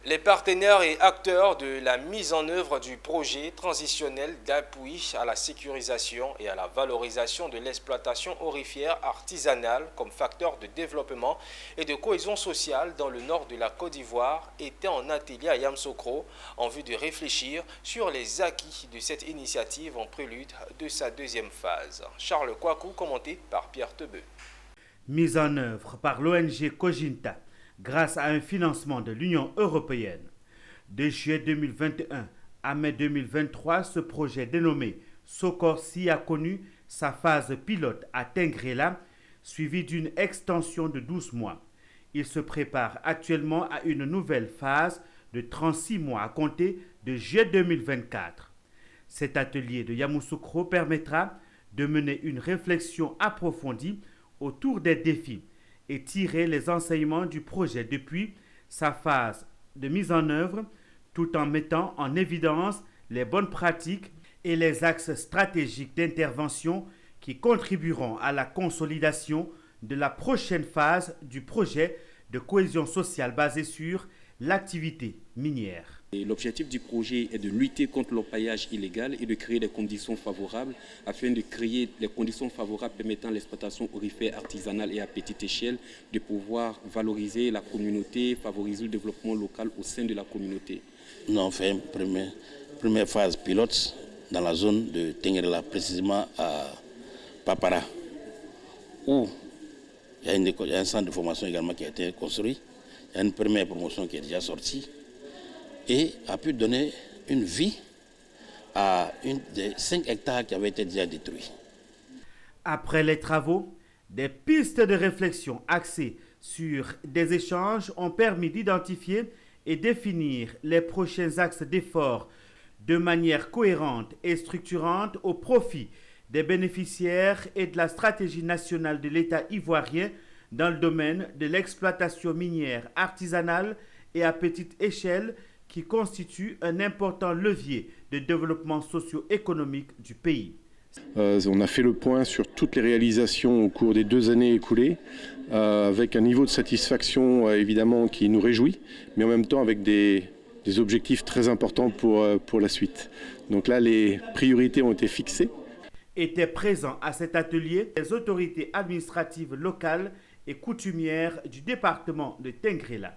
Les partenaires et acteurs de la mise en œuvre du projet transitionnel d'appui à la sécurisation et à la valorisation de l'exploitation aurifère artisanale comme facteur de développement et de cohésion sociale dans le nord de la Côte d'Ivoire étaient en atelier à Yamoussoukro en vue de réfléchir sur les acquis de cette initiative en prélude de sa deuxième phase. Charles Kouakou, commenté par Pierre Tebeu. Mise en œuvre par l'ONG Kojinta grâce à un financement de l'Union européenne. De juillet 2021 à mai 2023, ce projet dénommé Sokorsi a connu sa phase pilote à Tengrela, suivie d'une extension de 12 mois. Il se prépare actuellement à une nouvelle phase de 36 mois à compter de juillet 2024. Cet atelier de Yamoussoukro permettra de mener une réflexion approfondie autour des défis et tirer les enseignements du projet depuis sa phase de mise en œuvre, tout en mettant en évidence les bonnes pratiques et les axes stratégiques d'intervention qui contribueront à la consolidation de la prochaine phase du projet de cohésion sociale basé sur l'activité minière. L'objectif du projet est de lutter contre l'orpaillage illégal et de créer des conditions favorables afin de créer les conditions favorables permettant l'exploitation aurifère artisanale et à petite échelle, de pouvoir valoriser la communauté, favoriser le développement local au sein de la communauté. Nous avons fait une première phase pilote dans la zone de Tengrela, précisément à Papara, où il y a un centre de formation également qui a été construit. Il y a une première promotion qui est déjà sortie et a pu donner une vie à une des 5 hectares qui avaient été déjà détruits. Après les travaux, des pistes de réflexion axées sur des échanges ont permis d'identifier et définir les prochains axes d'efforts de manière cohérente et structurante au profit des bénéficiaires et de la stratégie nationale de l'État ivoirien dans le domaine de l'exploitation minière artisanale et à petite échelle qui constitue un important levier de développement socio-économique du pays. On a fait le point sur toutes les réalisations au cours des 2 années écoulées, avec un niveau de satisfaction évidemment qui nous réjouit, mais en même temps avec des objectifs très importants pour la suite. Donc là, les priorités ont été fixées. Étaient présents à cet atelier les autorités administratives locales et coutumières du département de Tengrela.